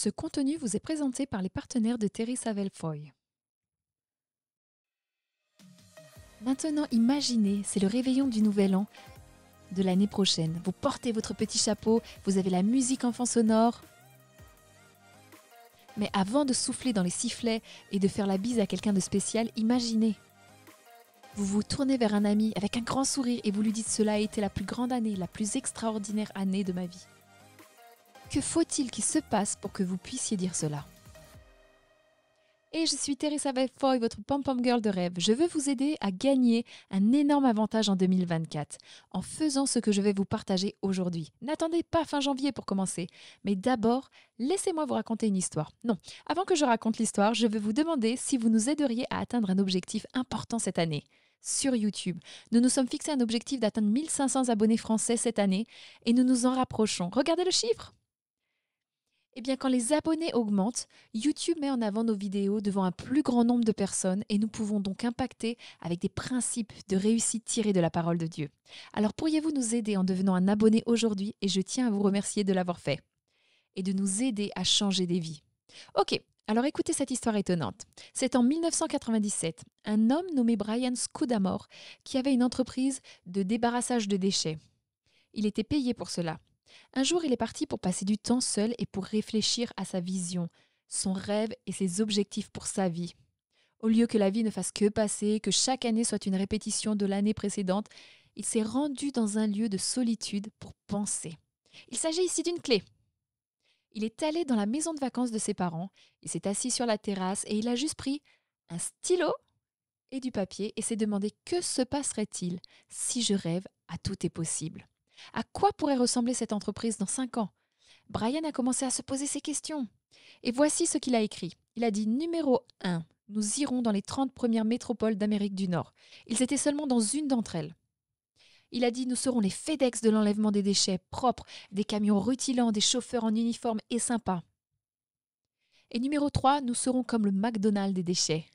Ce contenu vous est présenté par les partenaires de Terry Savelle Foy. Maintenant, imaginez, c'est le réveillon du Nouvel An de l'année prochaine. Vous portez votre petit chapeau, vous avez la musique en fond sonore. Mais avant de souffler dans les sifflets et de faire la bise à quelqu'un de spécial, imaginez. Vous vous tournez vers un ami avec un grand sourire et vous lui dites « Cela a été la plus grande année, la plus extraordinaire année de ma vie ». Que faut-il qu'il se passe pour que vous puissiez dire cela? Et je suis Teresa Foy, votre pom-pom girl de rêve. Je veux vous aider à gagner un énorme avantage en 2024 en faisant ce que je vais vous partager aujourd'hui. N'attendez pas fin janvier pour commencer, mais d'abord, laissez-moi vous raconter une histoire. Non, avant que je raconte l'histoire, je vais vous demander si vous nous aideriez à atteindre un objectif important cette année. Sur YouTube, nous nous sommes fixés un objectif d'atteindre 1500 abonnés français cette année et nous nous en rapprochons. Regardez le chiffre! Eh bien, quand les abonnés augmentent, YouTube met en avant nos vidéos devant un plus grand nombre de personnes et nous pouvons donc impacter avec des principes de réussite tirés de la parole de Dieu. Alors, pourriez-vous nous aider en devenant un abonné aujourd'hui et je tiens à vous remercier de l'avoir fait et de nous aider à changer des vies. Ok, alors écoutez cette histoire étonnante. C'est en 1997, un homme nommé Brian Scudamore qui avait une entreprise de débarrassage de déchets. Il était payé pour cela. Un jour, il est parti pour passer du temps seul et pour réfléchir à sa vision, son rêve et ses objectifs pour sa vie. Au lieu que la vie ne fasse que passer, que chaque année soit une répétition de l'année précédente, il s'est rendu dans un lieu de solitude pour penser. Il s'agit ici d'une clé. Il est allé dans la maison de vacances de ses parents, il s'est assis sur la terrasse et il a juste pris un stylo et du papier et s'est demandé que se passerait-il si je rêve à tout est possible. À quoi pourrait ressembler cette entreprise dans 5 ans? Brian a commencé à se poser ces questions. Et voici ce qu'il a écrit. Il a dit numéro 1, nous irons dans les 30 premières métropoles d'Amérique du Nord. Ils étaient seulement dans une d'entre elles. Il a dit nous serons les FedEx de l'enlèvement des déchets propres, des camions rutilants, des chauffeurs en uniforme et sympas. Et numéro 3, nous serons comme le McDonald's des déchets.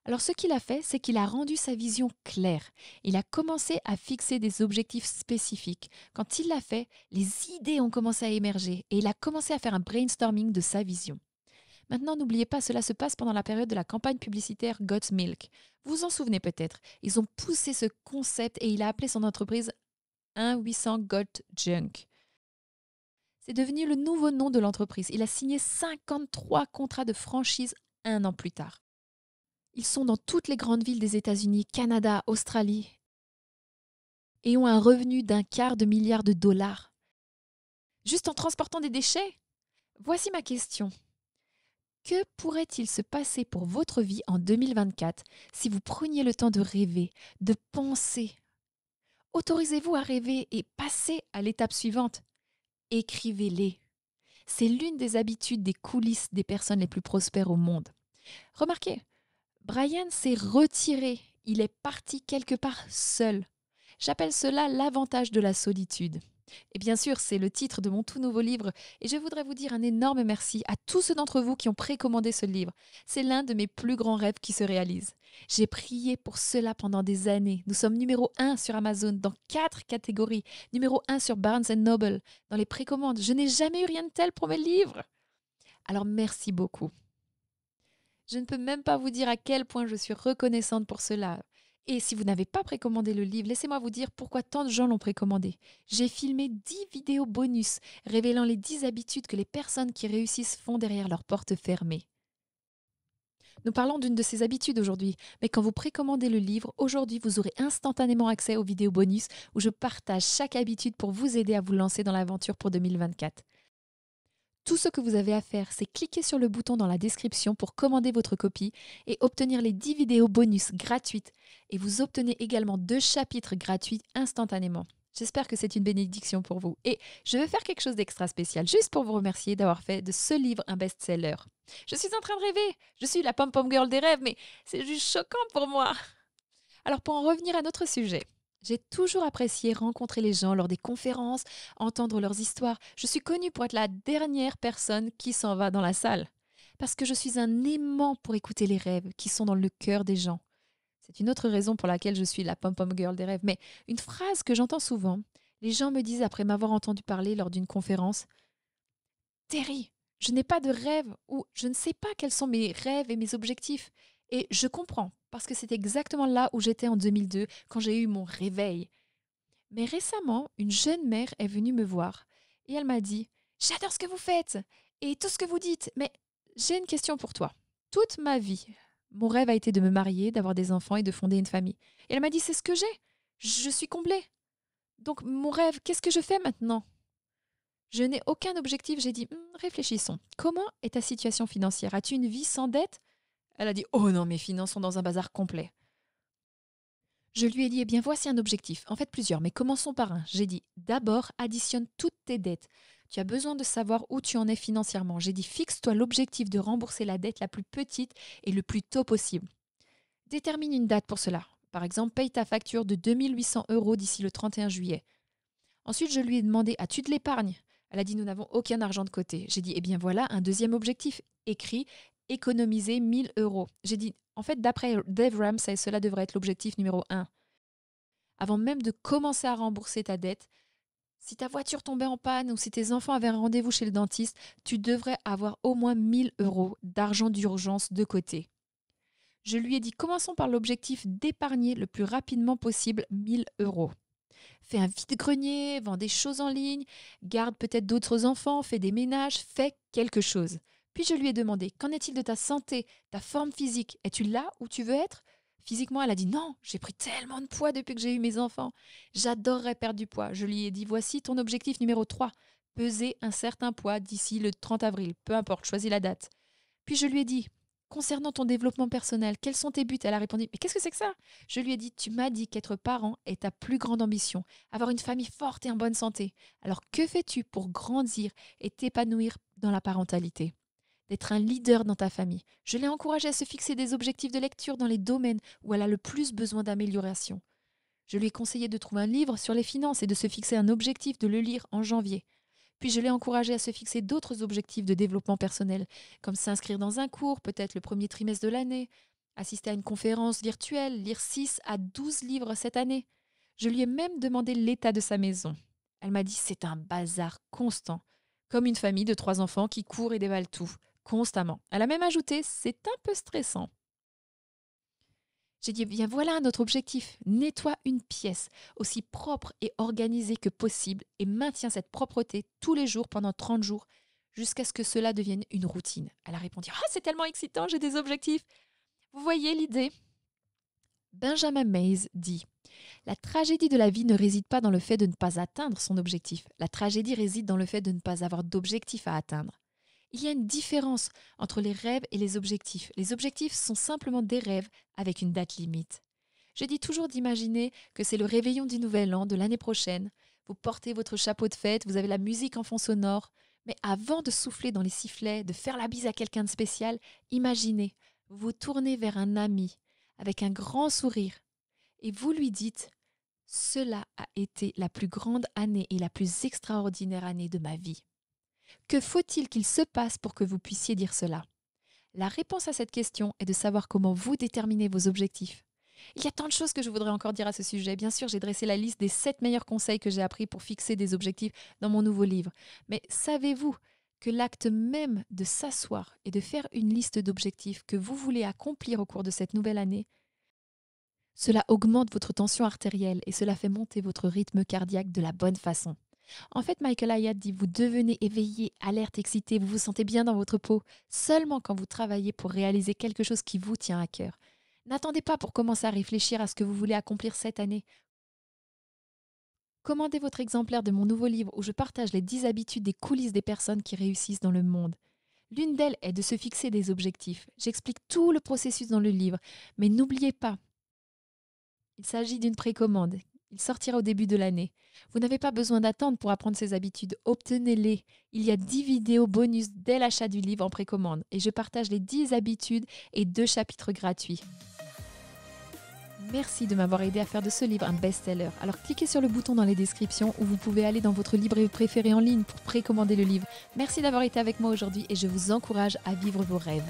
Alors ce qu'il a fait, c'est qu'il a rendu sa vision claire. Il a commencé à fixer des objectifs spécifiques. Quand il l'a fait, les idées ont commencé à émerger et il a commencé à faire un brainstorming de sa vision. Maintenant, n'oubliez pas, cela se passe pendant la période de la campagne publicitaire Got Milk. Vous vous en souvenez peut-être. Ils ont poussé ce concept et il a appelé son entreprise 1-800 Got Junk. C'est devenu le nouveau nom de l'entreprise. Il a signé 53 contrats de franchise 1 an plus tard. Ils sont dans toutes les grandes villes des États-Unis, Canada, Australie et ont un revenu d'1/4 de milliard de dollars. Juste en transportant des déchets? Voici ma question. Que pourrait-il se passer pour votre vie en 2024 si vous preniez le temps de rêver, de penser? Autorisez-vous à rêver et passez à l'étape suivante. Écrivez-les. C'est l'une des habitudes des coulisses des personnes les plus prospères au monde. Remarquez, Brian s'est retiré. Il est parti quelque part seul. J'appelle cela l'avantage de la solitude. Et bien sûr, c'est le titre de mon tout nouveau livre et je voudrais vous dire un énorme merci à tous ceux d'entre vous qui ont précommandé ce livre. C'est l'un de mes plus grands rêves qui se réalise. J'ai prié pour cela pendant des années. Nous sommes numéro 1 sur Amazon dans 4 catégories, numéro 1 sur Barnes Noble dans les précommandes. Je n'ai jamais eu rien de tel pour mes livres. Alors merci beaucoup. Je ne peux même pas vous dire à quel point je suis reconnaissante pour cela. Et si vous n'avez pas précommandé le livre, laissez-moi vous dire pourquoi tant de gens l'ont précommandé. J'ai filmé 10 vidéos bonus révélant les 10 habitudes que les personnes qui réussissent font derrière leur porte fermée. Nous parlons d'une de ces habitudes aujourd'hui, mais quand vous précommandez le livre, aujourd'hui vous aurez instantanément accès aux vidéos bonus où je partage chaque habitude pour vous aider à vous lancer dans l'aventure pour 2024. Tout ce que vous avez à faire, c'est cliquer sur le bouton dans la description pour commander votre copie et obtenir les 10 vidéos bonus gratuites. Et vous obtenez également 2 chapitres gratuits instantanément. J'espère que c'est une bénédiction pour vous. Et je vais faire quelque chose d'extra spécial, juste pour vous remercier d'avoir fait de ce livre un best-seller. Je suis en train de rêver. Je suis la pom-pom girl des rêves, mais c'est juste choquant pour moi. Alors pour en revenir à notre sujet. J'ai toujours apprécié rencontrer les gens lors des conférences, entendre leurs histoires. Je suis connue pour être la dernière personne qui s'en va dans la salle. Parce que je suis un aimant pour écouter les rêves qui sont dans le cœur des gens. C'est une autre raison pour laquelle je suis la pom-pom girl des rêves. Mais une phrase que j'entends souvent, les gens me disent après m'avoir entendu parler lors d'une conférence, « Terry, Je n'ai pas de rêve ou je ne sais pas quels sont mes rêves et mes objectifs. Et je comprends, parce que c'est exactement là où j'étais en 2002 quand j'ai eu mon réveil. Mais récemment, une jeune mère est venue me voir et elle m'a dit: J'adore ce que vous faites et tout ce que vous dites, mais j'ai une question pour toi. Toute ma vie, mon rêve a été de me marier, d'avoir des enfants et de fonder une famille. Et elle m'a dit: C'est ce que j'ai. Je suis comblée. Donc, mon rêve, qu'est-ce que je fais maintenant? Je n'ai aucun objectif. J'ai dit: Réfléchissons. Comment est ta situation financière? As-tu une vie sans dette? Elle a dit: Oh non, mes finances sont dans un bazar complet. Je lui ai dit: Eh bien, voici un objectif. En fait, plusieurs, mais commençons par un. J'ai dit: D'abord, additionne toutes tes dettes. Tu as besoin de savoir où tu en es financièrement. J'ai dit: Fixe-toi l'objectif de rembourser la dette la plus petite et le plus tôt possible. Détermine une date pour cela. Par exemple, paye ta facture de 2 800 € d'ici le 31 juillet. Ensuite, je lui ai demandé: As-tu de l'épargne? Elle a dit: Nous n'avons aucun argent de côté. J'ai dit: Eh bien, voilà un deuxième objectif. Écrit: économiser 1 000 €. J'ai dit: En fait, d'après Dave Ramsey, cela devrait être l'objectif numéro 1. Avant même de commencer à rembourser ta dette, si ta voiture tombait en panne ou si tes enfants avaient un rendez-vous chez le dentiste, tu devrais avoir au moins 1 000 € d'argent d'urgence de côté. Je lui ai dit: Commençons par l'objectif d'épargner le plus rapidement possible 1 000 €. Fais un vide-grenier, vends des choses en ligne, garde peut-être d'autres enfants, fais des ménages, fais quelque chose. Puis je lui ai demandé: Qu'en est-il de ta santé, ta forme physique? Es-tu là où tu veux être? Physiquement, elle a dit: Non, j'ai pris tellement de poids depuis que j'ai eu mes enfants. J'adorerais perdre du poids. Je lui ai dit: Voici ton objectif numéro 3. Peser un certain poids d'ici le 30 avril. Peu importe, choisis la date. Puis je lui ai dit: Concernant ton développement personnel, quels sont tes buts? Elle a répondu: Mais qu'est-ce que c'est que ça? Je lui ai dit: Tu m'as dit qu'être parent est ta plus grande ambition, avoir une famille forte et en bonne santé. Alors que fais-tu pour grandir et t'épanouir dans la parentalité? D'être un leader dans ta famille. Je l'ai encouragée à se fixer des objectifs de lecture dans les domaines où elle a le plus besoin d'amélioration. Je lui ai conseillé de trouver un livre sur les finances et de se fixer un objectif de le lire en janvier. Puis je l'ai encouragée à se fixer d'autres objectifs de développement personnel, comme s'inscrire dans un cours, peut-être le premier trimestre de l'année, assister à une conférence virtuelle, lire 6 à 12 livres cette année. Je lui ai même demandé l'état de sa maison. Elle m'a dit: C'est un bazar constant, comme une famille de 3 enfants qui courent et dévalent tout, constamment. Elle a même ajouté: C'est un peu stressant. J'ai dit: Bien voilà notre objectif. Nettoie une pièce aussi propre et organisée que possible et maintiens cette propreté tous les jours pendant 30 jours jusqu'à ce que cela devienne une routine. Elle a répondu: Ah, c'est tellement excitant, j'ai des objectifs. Vous voyez l'idée? Benjamin Mays dit: La tragédie de la vie ne réside pas dans le fait de ne pas atteindre son objectif. La tragédie réside dans le fait de ne pas avoir d'objectif à atteindre. Il y a une différence entre les rêves et les objectifs. Les objectifs sont simplement des rêves avec une date limite. Je dis toujours d'imaginer que c'est le réveillon du nouvel an de l'année prochaine. Vous portez votre chapeau de fête, vous avez la musique en fond sonore. Mais avant de souffler dans les sifflets, de faire la bise à quelqu'un de spécial, imaginez, vous vous tournez vers un ami avec un grand sourire et vous lui dites: Cela a été la plus grande année et la plus extraordinaire année de ma vie. Que faut-il qu'il se passe pour que vous puissiez dire cela? La réponse à cette question est de savoir comment vous déterminez vos objectifs. Il y a tant de choses que je voudrais encore dire à ce sujet. Bien sûr, j'ai dressé la liste des 7 meilleurs conseils que j'ai appris pour fixer des objectifs dans mon nouveau livre. Mais savez-vous que l'acte même de s'asseoir et de faire une liste d'objectifs que vous voulez accomplir au cours de cette nouvelle année, cela augmente votre tension artérielle et cela fait monter votre rythme cardiaque de la bonne façon. En fait, Michael Hyatt dit: Vous devenez éveillé, alerte, excité, vous vous sentez bien dans votre peau seulement quand vous travaillez pour réaliser quelque chose qui vous tient à cœur. N'attendez pas pour commencer à réfléchir à ce que vous voulez accomplir cette année. Commandez votre exemplaire de mon nouveau livre où je partage les 10 habitudes des coulisses des personnes qui réussissent dans le monde. L'une d'elles est de se fixer des objectifs. J'explique tout le processus dans le livre, mais n'oubliez pas, il s'agit d'une précommande. Il sortira au début de l'année. Vous n'avez pas besoin d'attendre pour apprendre ces habitudes. Obtenez-les. Il y a 10 vidéos bonus dès l'achat du livre en précommande. Et je partage les 10 habitudes et 2 chapitres gratuits. Merci de m'avoir aidé à faire de ce livre un best-seller. Alors cliquez sur le bouton dans les descriptions où vous pouvez aller dans votre librairie préférée en ligne pour précommander le livre. Merci d'avoir été avec moi aujourd'hui et je vous encourage à vivre vos rêves.